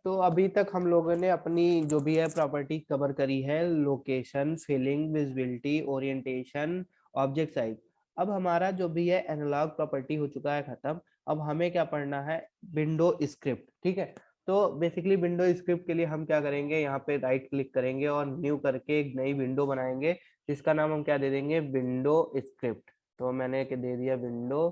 तो अभी तक हम लोगों ने अपनी जो भी है प्रॉपर्टी कवर करी है, location, feeling, visibility, orientation, object size. अब हमारा जो भी है एनालॉग प्रॉपर्टी हो चुका है खत्म। अब हमें क्या पढ़ना है, विंडो स्क्रिप्ट। ठीक है, तो बेसिकली विंडो स्क्रिप्ट के लिए हम क्या करेंगे, यहाँ पे राइट क्लिक करेंगे और न्यू करके एक नई विंडो बनाएंगे, जिसका नाम हम क्या दे देंगे, विंडो स्क्रिप्ट। तो मैंने दे दिया विंडो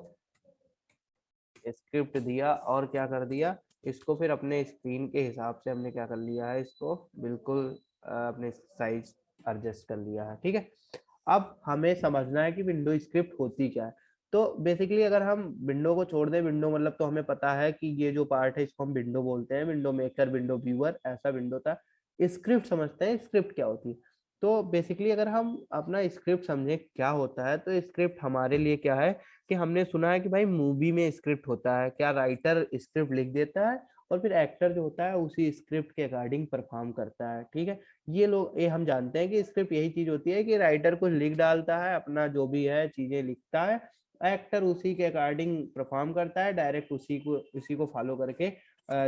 स्क्रिप्ट दिया, और क्या कर दिया, इसको फिर अपने स्क्रीन के हिसाब से हमने क्या कर लिया है, इसको बिल्कुल अपने साइज एडजस्ट कर लिया है। ठीक है, अब हमें समझना है कि विंडो स्क्रिप्ट होती क्या है। तो बेसिकली अगर हम विंडो को छोड़ दें, विंडो मतलब तो हमें पता है कि ये जो पार्ट है इसको हम विंडो बोलते हैं, विंडो मेकर, विंडो व्यूअर, ऐसा विंडो था। स्क्रिप्ट समझते हैं, स्क्रिप्ट क्या होती है। तो बेसिकली अगर हम अपना स्क्रिप्ट समझें क्या होता है, तो स्क्रिप्ट हमारे लिए क्या है कि हमने सुना है कि भाई मूवी में स्क्रिप्ट होता है, क्या राइटर स्क्रिप्ट लिख देता है और फिर एक्टर जो होता है उसी स्क्रिप्ट के अकॉर्डिंग परफॉर्म करता है। ठीक है, ये हम जानते हैं कि स्क्रिप्ट यही चीज होती है कि राइटर कुछ लिख डालता है, अपना जो भी है चीजें लिखता है, एक्टर उसी के अकॉर्डिंग परफॉर्म करता है, डायरेक्ट उसी को फॉलो करके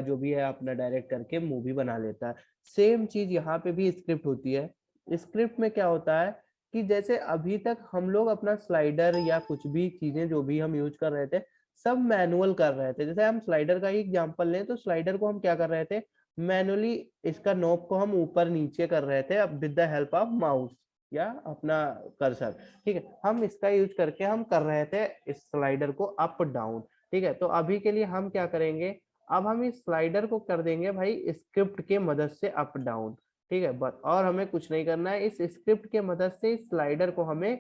जो भी है अपना डायरेक्ट करके मूवी बना लेता है। सेम चीज यहाँ पे भी स्क्रिप्ट होती है। स्क्रिप्ट में क्या होता है कि जैसे अभी तक हम लोग अपना स्लाइडर या कुछ भी चीजें जो भी हम यूज कर रहे थे, सब मैनुअल कर रहे थे। जैसे हम स्लाइडर का ही एग्जांपल लें, तो स्लाइडर को हम क्या कर रहे थे, मैनुअली इसका नोब को हम ऊपर नीचे कर रहे थे, अब with the help of mouse या अपना कर्सर। ठीक है, हम इसका यूज करके हम कर रहे थे इस स्लाइडर को अप डाउन। ठीक है, तो अभी के लिए हम क्या करेंगे, अब हम इस स्लाइडर को कर देंगे भाई स्क्रिप्ट के मदद से अप डाउन। ठीक है, बस और हमें कुछ नहीं करना है, इस स्क्रिप्ट के मदद से इस स्लाइडर को हमें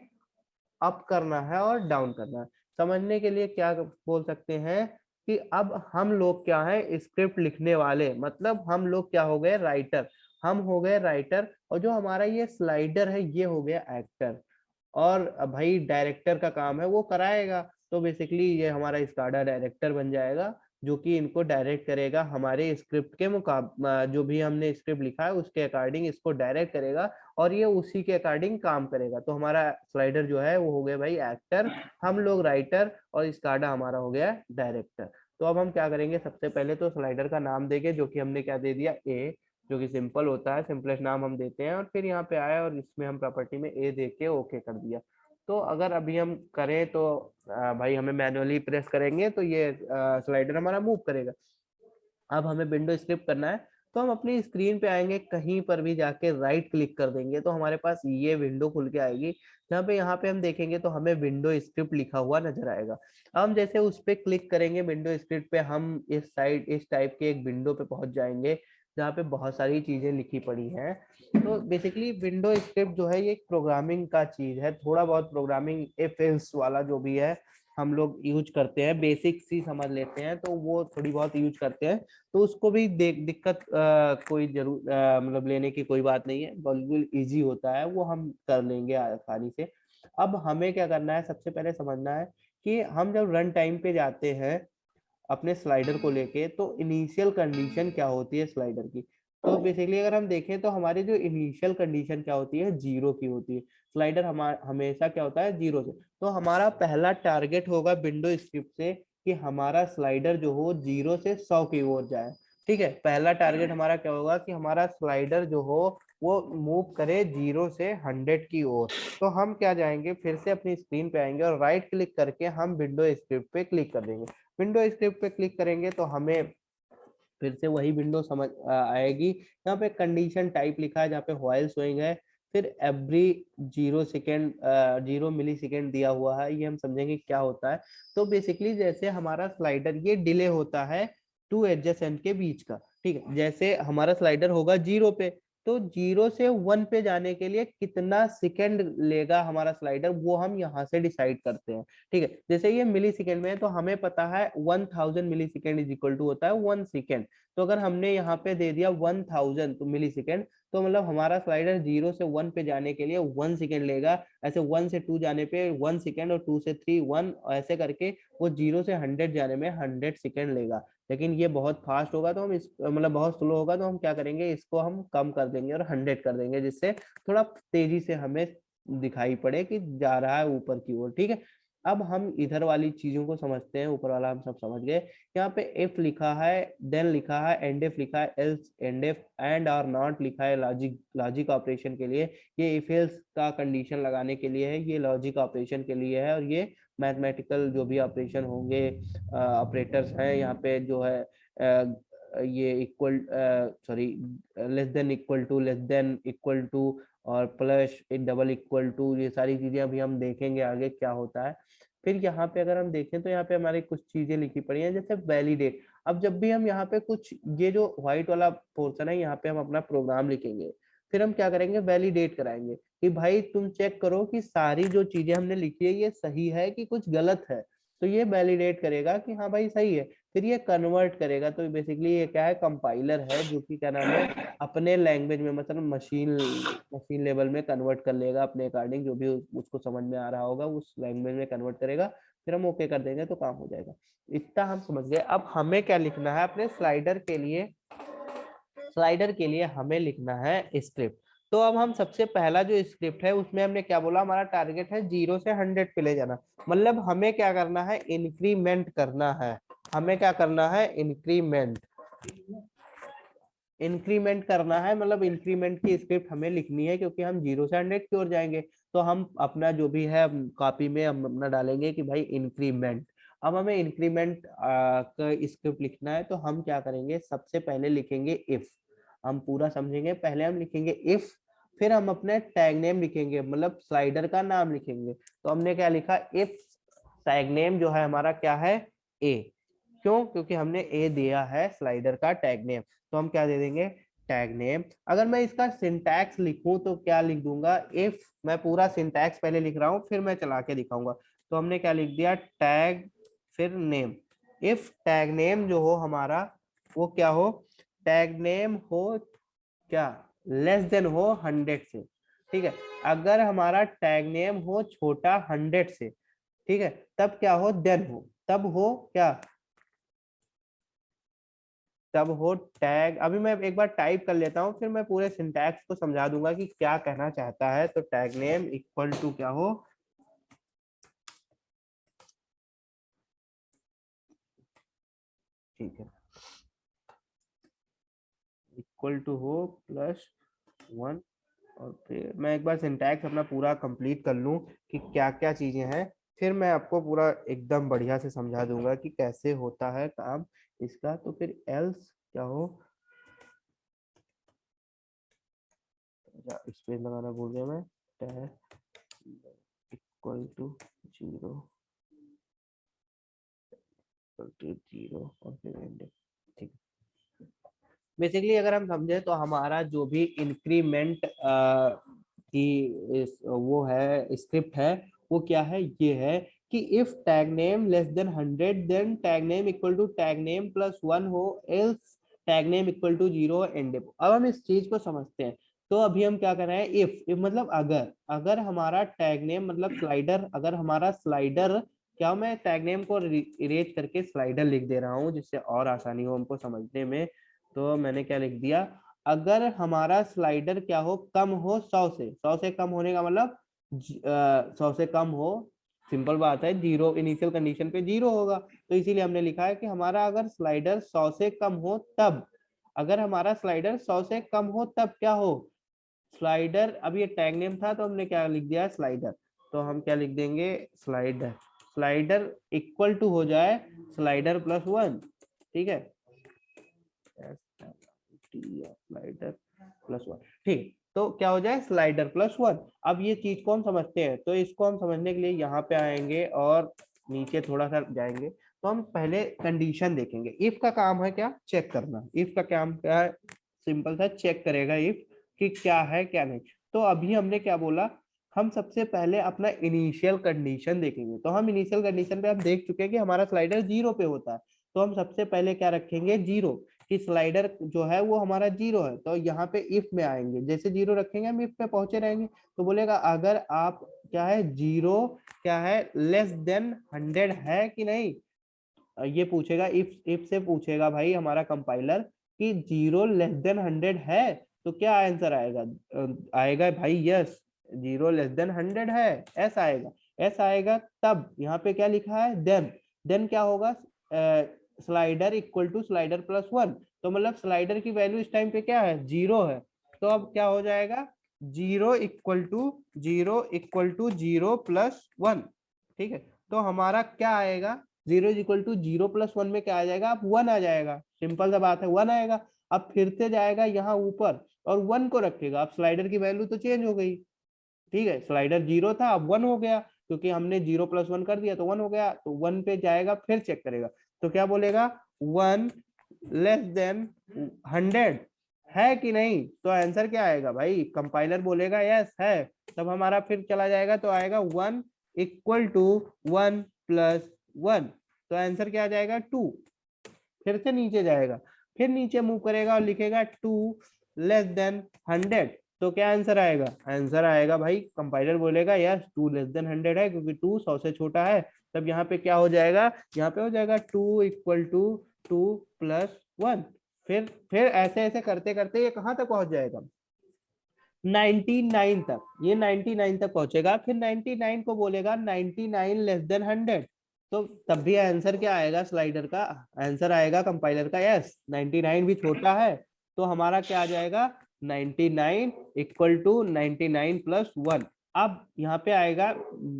अप करना है और डाउन करना है। समझने के लिए क्या बोल सकते हैं कि अब हम लोग क्या है, स्क्रिप्ट लिखने वाले, मतलब हम लोग क्या हो गए, राइटर। हम हो गए राइटर, और जो हमारा ये स्लाइडर है ये हो गया एक्टर। और भाई डायरेक्टर का काम है वो कराएगा, तो बेसिकली ये हमारा स्काडा डायरेक्टर बन जाएगा, जो कि इनको डायरेक्ट करेगा हमारे स्क्रिप्ट के जो भी हमने स्क्रिप्ट लिखा है उसके अकॉर्डिंग इसको डायरेक्ट करेगा, और ये उसी के अकॉर्डिंग काम करेगा। तो हमारा स्लाइडर जो है वो हो गया भाई एक्टर, हम लोग राइटर, और स्काडा हमारा हो गया डायरेक्टर। तो अब हम क्या करेंगे, सबसे पहले तो स्लाइडर का नाम देंगे, जो कि हमने क्या दे दिया, ए, जो कि सिंपल होता है, सिंपलेस्ट नाम हम देते हैं, और फिर यहाँ पे आया और इसमें हम प्रॉपर्टी में ए दे के ओके कर दिया। तो अगर अभी हम करें तो भाई हमें मैनुअली प्रेस करेंगे तो ये स्लाइडर हमारा मूव करेगा। अब हमें विंडो स्क्रिप्ट करना है, तो हम अपनी स्क्रीन पे आएंगे, कहीं पर भी जाके राइट क्लिक कर देंगे तो हमारे पास ये विंडो खुल के आएगी, जहाँ पे यहाँ पे हम देखेंगे तो हमें विंडो स्क्रिप्ट लिखा हुआ नजर आएगा। हम जैसे उस पे क्लिक करेंगे विंडो स्क्रिप्ट पे, हम इस साइड इस टाइप के एक विंडो पे पहुंच जाएंगे, जहाँ पे बहुत सारी चीजें लिखी पड़ी हैं। तो बेसिकली विंडो स्क्रिप्ट जो है ये एक प्रोग्रामिंग का चीज है, थोड़ा बहुत प्रोग्रामिंग इफ एल्स वाला जो भी है हम लोग यूज करते हैं, बेसिक सी समझ लेते हैं, तो वो थोड़ी बहुत यूज करते हैं। तो उसको भी दिक्कत कोई जरूर मतलब लेने की कोई बात नहीं है, बिल्कुल इजी होता है, वो हम कर लेंगे आसानी से। अब हमें क्या करना है, सबसे पहले समझना है कि हम जब रन टाइम पे जाते हैं अपने स्लाइडर को लेके, तो इनिशियल कंडीशन क्या होती है स्लाइडर की। तो बेसिकली अगर हम देखें तो हमारी जो इनिशियल कंडीशन क्या होती है, जीरो की होती है। स्लाइडर हमेशा क्या होता है, जीरो से। तो हमारा पहला टारगेट होगा विंडो स्क्रिप्ट से कि हमारा स्लाइडर जो हो 0 से 100 की ओर जाए। ठीक है, पहला टारगेट हमारा क्या होगा कि हमारा स्लाइडर जो हो वो मूव करे 0 से 100 की ओर। तो हम क्या जाएंगे, फिर से अपनी स्क्रीन पे आएंगे और राइट क्लिक करके हम विंडो स्क्रिप्ट पे क्लिक कर देंगे। विंडो स्क्रिप्ट पे क्लिक करेंगे तो हमें फिर से वही विंडो समझ आएगी। यहाँ पे कंडीशन टाइप लिखा है, जहाँ पे व्हाइल शोइंग है, फिर एवरी 0 सेकेंड 0 मिली सेकेंड दिया हुआ है, ये हम समझेंगे क्या होता है। तो बेसिकली जैसे हमारा स्लाइडर ये डिले होता है टू एडजेसेंट के बीच का। ठीक है, जैसे हमारा स्लाइडर होगा 0 पे, तो 0 से 1 पे जाने के लिए कितना सेकेंड लेगा हमारा स्लाइडर, वो हम यहाँ से डिसाइड करते हैं। ठीक है, जैसे ये मिली सेकेंड में है तो हमें पता है 1000 मिली सेकेंड इज इक्वल टू होता है 1 सेकेंड। तो अगर हमने यहाँ पे दे दिया 1000 तो मिली सेकेंड, तो मतलब हमारा स्लाइडर 0 से 1 पे जाने के लिए 1 सेकेंड लेगा। ऐसे 1 से 2 जाने पे 1 सेकेंड, और 2 से 3 1, ऐसे करके वो 0 से 100 जाने में 100 सेकेंड लेगा। लेकिन ये बहुत फास्ट होगा तो हम इस मतलब बहुत स्लो होगा, तो हम क्या करेंगे, इसको हम कम कर देंगे और 100 कर देंगे, जिससे थोड़ा तेजी से हमें दिखाई पड़े कि जा रहा है ऊपर की ओर। ठीक है, अब हम इधर वाली चीजों को समझते हैं, ऊपर वाला हम सब समझ गए। यहाँ पे इफ लिखा है, देन लिखा है, एंड इफ लिखा है, एल्स एंड इफ, एंड और नॉट लिखा है लॉजिक ऑपरेशन के लिए, ये इफ एल्स का कंडीशन लगाने के लिए है, ये लॉजिक ऑपरेशन के लिए है, और ये मैथमेटिकल जो भी ऑपरेशन होंगे, ऑपरेटर्स हैं यहाँ पे जो है, ये equal, sorry, less than equal to, less than equal to, और प्लस डबल इक्वल टू, ये सारी चीजें अभी हम देखेंगे आगे क्या होता है। फिर यहाँ पे अगर हम देखें तो यहाँ पे हमारी कुछ चीजें लिखी पड़ी हैं, जैसे वैलिडेट। अब जब भी हम यहाँ पे कुछ, ये जो व्हाइट वाला पोर्शन है, यहाँ पे हम अपना प्रोग्राम लिखेंगे, फिर हम क्या करेंगे, वैलिडेट कराएंगे कि भाई तुम चेक करो कि सारी जो चीजें हमने लिखी है ये सही है कि कुछ गलत है। तो ये वैलिडेट करेगा कि हाँ भाई सही है, फिर ये कन्वर्ट करेगा। तो बेसिकली ये क्या है, कंपाइलर है, जो कि क्या नाम है, अपने लैंग्वेज में, मतलब मशीन लेवल में कन्वर्ट कर लेगा अपने अकॉर्डिंग, जो भी उसको समझ में आ रहा होगा उस लैंग्वेज में कन्वर्ट करेगा, फिर हम ओके कर देंगे तो काम हो जाएगा। इतना हम समझ गए। अब हमें क्या लिखना है अपने स्लाइडर के लिए, स्लाइडर के लिए हमें लिखना है स्क्रिप्ट। तो अब हम सबसे पहला जो स्क्रिप्ट है उसमें हमने क्या बोला, हमारा टारगेट है 0 से 100 पे ले जाना। मतलब हमें क्या करना है, इंक्रीमेंट करना है। हमें क्या करना है, इंक्रीमेंट करना है, मतलब इंक्रीमेंट की स्क्रिप्ट हमें लिखनी है, क्योंकि हम 0 से 100 की ओर जाएंगे। तो हम अपना जो भी है कॉपी में हम अपना डालेंगे कि भाई इंक्रीमेंट। अब हमें इंक्रीमेंट का स्क्रिप्ट लिखना है, तो हम क्या करेंगे, सबसे पहले लिखेंगे इफ। हम पूरा समझेंगे, पहले हम लिखेंगे इफ, फिर हम अपने टैग नेम लिखेंगे, मतलब स्लाइडर का नाम लिखेंगे। तो हमने क्या लिखा, इफ टैग नेम जो है हमारा क्या है, ए। क्यों, क्योंकि हमने ए दिया है स्लाइडर का टैग नेम, तो हम क्या दे देंगे, टैग नेम। अगर मैं इसका सिंटैक्स लिखूं तो क्या लिख दूंगा, इफ, मैं पूरा सिंटैक्स पहले लिख रहा हूं, फिर मैं चला के दिखाऊंगा। तो हमने क्या लिख दिया, टैग फिर नेम। इफ टैग नेम जो हो हमारा, वो क्या हो, टैग नेम हो क्या, लेस देन हो 100 से। ठीक है, अगर हमारा टैग नेम हो छोटा 100 से, ठीक है, तब क्या हो, देन हो, तब हो क्या, तब हो टैग। अभी मैं एक बार टाइप कर लेता हूँ, फिर मैं पूरे सिंटैक्स को समझा दूंगा कि क्या कहना चाहता है। तो टैग नेम इक्वल टू क्या हो, ठीक है, इक्वल टू हो +1। और फिर मैं एक बार सिंटैक्स अपना पूरा कंप्लीट कर लूं कि क्या क्या चीजें हैं, फिर मैं आपको पूरा एकदम बढ़िया से समझा दूंगा कि कैसे होता है काम इसका। तो फिर एल्स क्या हो, स्पेस लगाना भूल गया मैं, टैग इक्वल टू 0 और फिर एंड। ठीक, बेसिकली अगर हम समझे तो हमारा जो भी इंक्रीमेंट की वो है स्क्रिप्ट है, वो क्या है, ये है कि if tag name less than 100 then tag name equal to tag name +1 हो, else tag name equal to 0 end if. अब हम इस चीज को समझते हैं। तो अभी हम क्या कर रहे हैं, इफ मतलब अगर, अगर हमारा टैग नेम मतलब स्लाइडर, अगर हमारा स्लाइडर, क्या मैं टैग नेम को इरेज करके स्लाइडर लिख दे रहा हूँ जिससे और आसानी हो हमको समझने में। तो मैंने क्या लिख दिया, अगर हमारा स्लाइडर क्या हो, कम हो 100 से, 100 से कम होने का मतलब 100 से कम हो, सिंपल बात है, 0 इनिशियल कंडीशन पे 0 होगा। तो इसीलिए हमने लिखा है कि हमारा अगर स्लाइडर 100 से कम हो तब, अगर हमारा स्लाइडर 100 से कम हो तब क्या हो, स्लाइडर। अब ये टैग नेम था तो हमने क्या लिख दिया, स्लाइडर। तो हम क्या लिख देंगे, स्लाइडर, स्लाइडर इक्वल टू हो जाए स्लाइडर +1। ठीक है, स्लाइडर +1, ठीक। तो क्या हो जाए, स्लाइडर +1। अब ये चीज को हम समझते हैं, तो इसको हम समझने के लिए यहाँ पे आएंगे और नीचे थोड़ा सा जाएंगे। तो हम पहले कंडीशन देखेंगे। इफ का काम है क्या, चेक करना। इफ का काम क्या है, सिंपल सा चेक करेगा इफ कि क्या है क्या नहीं। तो अभी हमने क्या बोला, हम सबसे पहले अपना इनिशियल कंडीशन देखेंगे। तो हम इनिशियल कंडीशन पे हम देख चुके हैं कि हमारा स्लाइडर 0 पे होता है। तो हम सबसे पहले क्या रखेंगे, 0, कि स्लाइडर जो है वो हमारा 0 है। तो यहाँ पे इफ में आएंगे, जैसे 0 रखेंगे हम इफ पे पहुंचे रहेंगे। तो बोलेगा अगर आप क्या है, 0 क्या है, लेस देन 100 है कि नहीं, ये पूछेगा। इफ से पूछेगा भाई हमारा कंपाइलर कि 0 लेस देन 100 है, तो क्या आंसर आएगा, आएगा भाई यस, 0 लेस देन 100 है, ऐसा आएगा। एस आएगा तब यहाँ पे क्या लिखा है, देन क्या होगा, slider equal to slider plus 1। तो मतलब स्लाइडर की वैल्यू इस टाइम पे क्या है, 0 है। तो अब क्या हो जाएगा, 0 प्लस 1। ठीक है, तो हमारा क्या आएगा, 0 = 0 + 1 में क्या आ जाएगा, अब 1 आ जाएगा। सिंपल सा बात है, 1 आएगा। अब फिर से जाएगा यहाँ ऊपर और 1 को रखेगा। अब स्लाइडर की वैल्यू तो चेंज हो गई। ठीक है, स्लाइडर 0 था, अब 1 हो गया, क्योंकि हमने 0 + 1 कर दिया तो 1 हो गया। तो 1 पे जाएगा, फिर चेक करेगा, तो क्या बोलेगा, 1 < 100 है कि नहीं। तो आंसर क्या आएगा भाई, कंपाइलर बोलेगा यस है, तब हमारा फिर चला जाएगा, तो आएगा 1 = 1 + 1। तो आंसर क्या आ जाएगा, 2। फिर से नीचे जाएगा, फिर नीचे मूव करेगा और लिखेगा 2 < 100। तो क्या आंसर आएगा, आंसर आएगा भाई, कंपाइलर बोलेगा यस 2 < 100 है, क्योंकि 2 100 से छोटा है। तब यहाँ पे क्या हो जाएगा, यहाँ पे हो जाएगा 2 = 2 + 1। फिर ऐसे ऐसे करते करते ये कहाँ तक पहुंच जाएगा, 99 तक। ये 99 तक पहुंचेगा, फिर 99 को बोलेगा 99 < 100। तो तब भी आंसर क्या आएगा, स्लाइडर का आंसर आएगा, कंपाइलर का यस, 99 भी छोटा है। तो हमारा क्या आ जाएगा, 99 = 99 + 1। अब यहाँ पे आएगा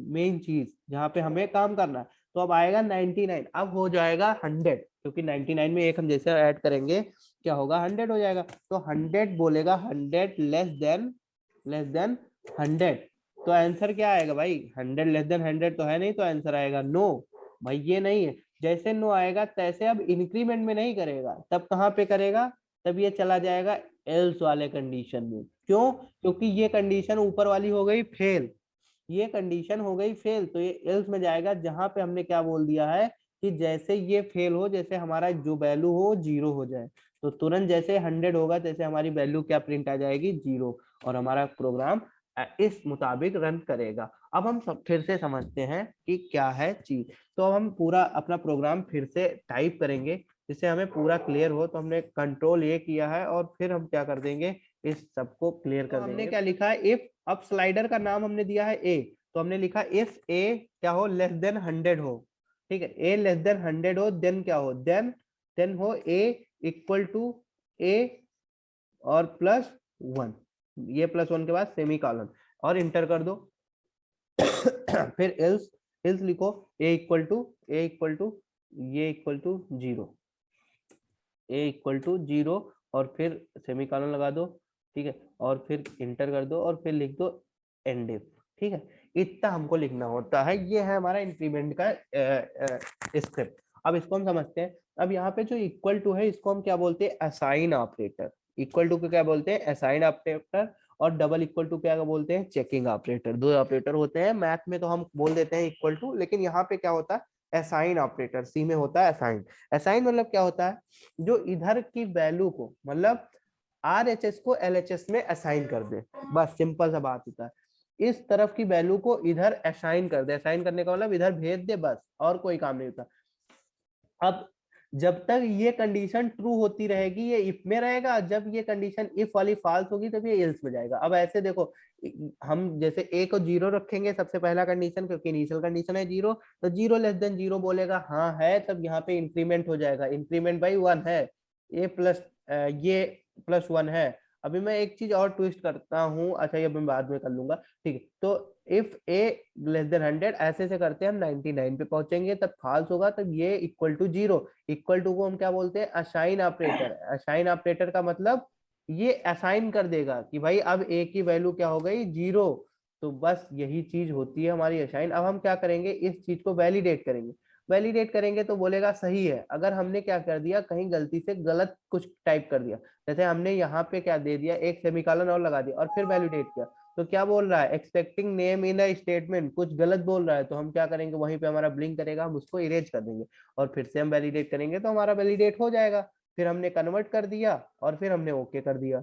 मेन चीज जहाँ पे हमें काम करना है। तो अब आएगा 99, अब हो जाएगा 100, क्योंकि 99 में एक हम जैसे ऐड करेंगे क्या होगा, 100 हो जाएगा। तो 100 बोलेगा 100 < 100। तो आंसर क्या आएगा भाई, 100 < 100 तो है नहीं, तो आंसर आएगा नो। भाई ये नहीं है, जैसे नो आएगा तैसे अब इंक्रीमेंट में नहीं करेगा, तब कहाँ पे करेगा, तब ये चला जाएगा एल्स वाले कंडीशन में। क्यों, क्योंकि ये कंडीशन ऊपर वाली हो गई फेल, ये कंडीशन हो गई फेल, तो ये एल्स में जाएगा, जहां पे हमने क्या बोल दिया है कि जैसे ये फेल हो, जैसे हमारा जो वैल्यू हो 0 हो जाए, तो तुरंत जैसे 100 होगा जैसे हमारी वैल्यू क्या प्रिंट आ जाएगी, 0, और हमारा प्रोग्राम इस मुताबिक रन करेगा। अब हम फिर से समझते हैं कि क्या है चीज। तो अब हम पूरा अपना प्रोग्राम फिर से टाइप करेंगे, जिससे हमें पूरा क्लियर हो। तो हमने कंट्रोल ए किया है और फिर हम क्या कर देंगे, इस सबको क्लियर कर देंगे। हमने क्या लिखा है, इफ, अब स्लाइडर का नाम हमने दिया है ए, तो हमने लिखा इफ ए क्या हो, < 100 हो। ठीक है, ए < 100 हो, देन क्या हो, देन हो ए = ए और +1। ये +1 के बाद सेमीकोलन और इंटर कर दो। फिर एल्स, लिखो ए इक्वल टू 0, A = 0 और फिर सेमीकोलन लगा दो। ठीक है, और फिर इंटर कर दो और फिर लिख दो एंड इफ। ठीक है, इतना हमको लिखना होता है। ये है हमारा इंक्रीमेंट का स्क्रिप्ट। अब इसको हम समझते हैं। अब यहाँ पे जो इक्वल टू है, इसको हम क्या बोलते हैं, असाइन ऑपरेटर। इक्वल टू को क्या बोलते हैं, असाइन ऑपरेटर। और डबल इक्वल टू क्या बोलते हैं, चेकिंग ऑपरेटर। दो ऑपरेटर होते हैं मैथ में, तो हम बोल देते हैं इक्वल टू, लेकिन यहाँ पे क्या होता है, असाइन ऑपरेटर। सी में होता है असाइन। असाइन मतलब क्या होता है, जो इधर की वैल्यू को, मतलब RHS को LHS में असाइन कर दे, बस सिंपल सा बात होता है। इस तरफ की वैल्यू को इधर असाइन कर दे, असाइन करने का मतलब इधर भेज दे, बस और कोई काम नहीं होता। अब जब तक ये कंडीशन ट्रू होती रहेगी ये इफ में रहेगा, जब ये कंडीशन इफ वाली फॉल्स होगी तब ये एल्स में जाएगा। अब ऐसे देखो, हम जैसे ए को 0 रखेंगे सबसे पहला कंडीशन, क्योंकि इनिशियल कंडीशन है 0, तो 0 < 0 बोलेगा हाँ है, तब यहाँ पे इंक्रीमेंट हो जाएगा। इंक्रीमेंट भाई 1 है, ये +1 है। अभी मैं एक चीज और ट्विस्ट करता हूँ, अच्छा ये मैं बाद में कर लूंगा। ठीक है, तो इफ ए < 100 ऐसे से करते हैं हम 99 पे पहुंचेंगे, तब फॉल्स होगा, तब ये इक्वल टू 0। इक्वल टू को हम क्या बोलते हैं, असाइन ऑपरेटर। असाइन ऑपरेटर का मतलब ये असाइन कर देगा कि भाई अब ए की वैल्यू क्या हो गई, 0। तो बस यही चीज होती है हमारी असाइन। अब हम क्या करेंगे, इस चीज को वैलिडेट करेंगे। वैलिडेट करेंगे तो बोलेगा सही है। अगर हमने क्या कर दिया, कहीं गलती से गलत कुछ टाइप कर दिया, जैसे हमने यहाँ पे क्या दे दिया, एक सेमीकोलन और लगा दिया और फिर वैलिडेट किया, तो क्या बोल रहा है, expecting name in a statement, कुछ गलत बोल रहा है, तो हम क्या करेंगे, वहीं पे हमारा ब्लिंक करेगा, हम उसको इरेज कर देंगे और फिर से हम वैलिडेट करेंगे, तो हमारा वैलिडेट हो जाएगा। फिर हमने कन्वर्ट कर दिया और फिर हमने ओके कर दिया।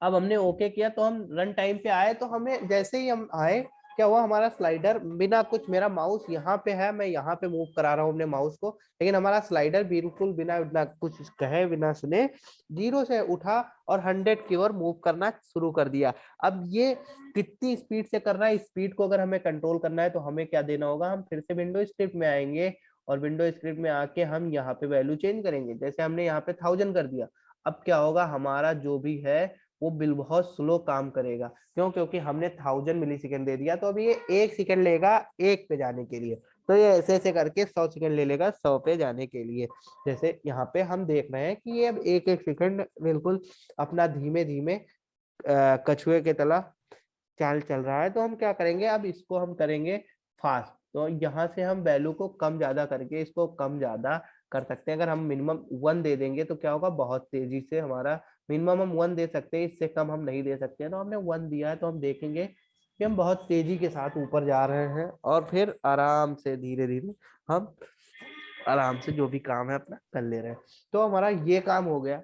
अब हमने ओके किया तो हम रन टाइम पे आए, तो हमें जैसे ही हम आए क्या हुआ, हमारा स्लाइडर बिना कुछ, मेरा माउस यहाँ पे है, मैं यहाँ पे मूव करा रहा हूँ अपने माउस को, लेकिन हमारा स्लाइडर बिल्कुल बिना बिना कुछ कहे बिना सुने 0 से उठा और 100 की ओर मूव करना शुरू कर दिया। अब ये कितनी स्पीड से कर रहा है, स्पीड को अगर हमें कंट्रोल करना है तो हमें क्या देना होगा, हम फिर से विंडो स्क्रिप्ट में आएंगे और विंडो स्क्रिप्ट में आके हम यहाँ पे वैल्यू चेंज करेंगे। जैसे हमने यहाँ पे 1000 कर दिया, अब क्या होगा, हमारा जो भी है वो बिल बहुत स्लो काम करेगा। क्यों? क्योंकि हमने 1000 मिलीसेकंड दे दिया, तो अभी ये 1 सेकंड लेगा 1 पे जाने के लिए, तो ये ऐसे ऐसे करके 100 सेकंड ले लेगा 100 पे जाने के लिए। जैसे यहाँ पे हम देख रहे हैं कि ये अब एक एक सेकंड बिल्कुल अपना धीमे धीमे कछुए के तरह चाल चल रहा है। तो हम क्या करेंगे, अब इसको हम करेंगे फास्ट। तो यहाँ से हम वैल्यू को कम ज्यादा करके इसको कम ज्यादा कर सकते हैं। अगर हम मिनिमम 1 दे देंगे तो क्या होगा, बहुत तेजी से हमारा मिनिमम हम 1 दे सकते हैं, इससे कम हम नहीं दे सकते हैं। तो हमने 1 दिया है, तो हम देखेंगे कि हम बहुत तेजी के साथ ऊपर जा रहे हैं और फिर आराम से धीरे धीरे हम आराम से जो भी काम है अपना कर ले रहे हैं। तो हमारा ये काम हो गया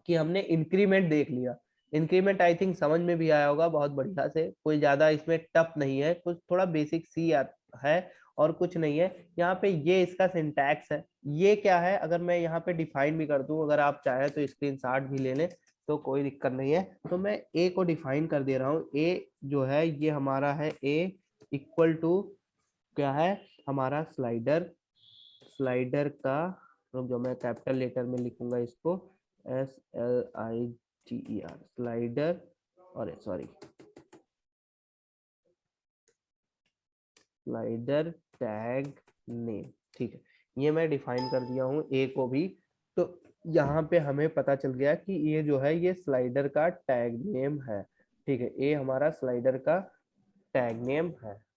कि हमने इंक्रीमेंट देख लिया। इंक्रीमेंट आई थिंक समझ में भी आया होगा बहुत बढ़िया से, कोई ज्यादा इसमें टफ नहीं है, कुछ थोड़ा बेसिक सी है और कुछ नहीं है। यहाँ पे ये इसका सिंटैक्स है। ये क्या है, अगर मैं यहाँ पे डिफाइन भी कर दूं, अगर आप चाहे तो स्क्रीनशॉट भी ले लें तो कोई दिक्कत नहीं है। तो मैं ए को डिफाइन कर दे रहा हूँ। ए जो है ये हमारा है ए इक्वल टू क्या है, हमारा स्लाइडर। स्लाइडर का जो मैं कैपिटल लेटर में लिखूंगा इसको SLIDER स्लाइडर, और सॉरी स्लाइडर टैग नेम। ठीक है, ये मैं डिफाइन कर दिया हूँ ए को भी। तो यहाँ पे हमें पता चल गया कि ये जो है ये स्लाइडर का टैग नेम है। ठीक है, ए हमारा स्लाइडर का टैग नेम है।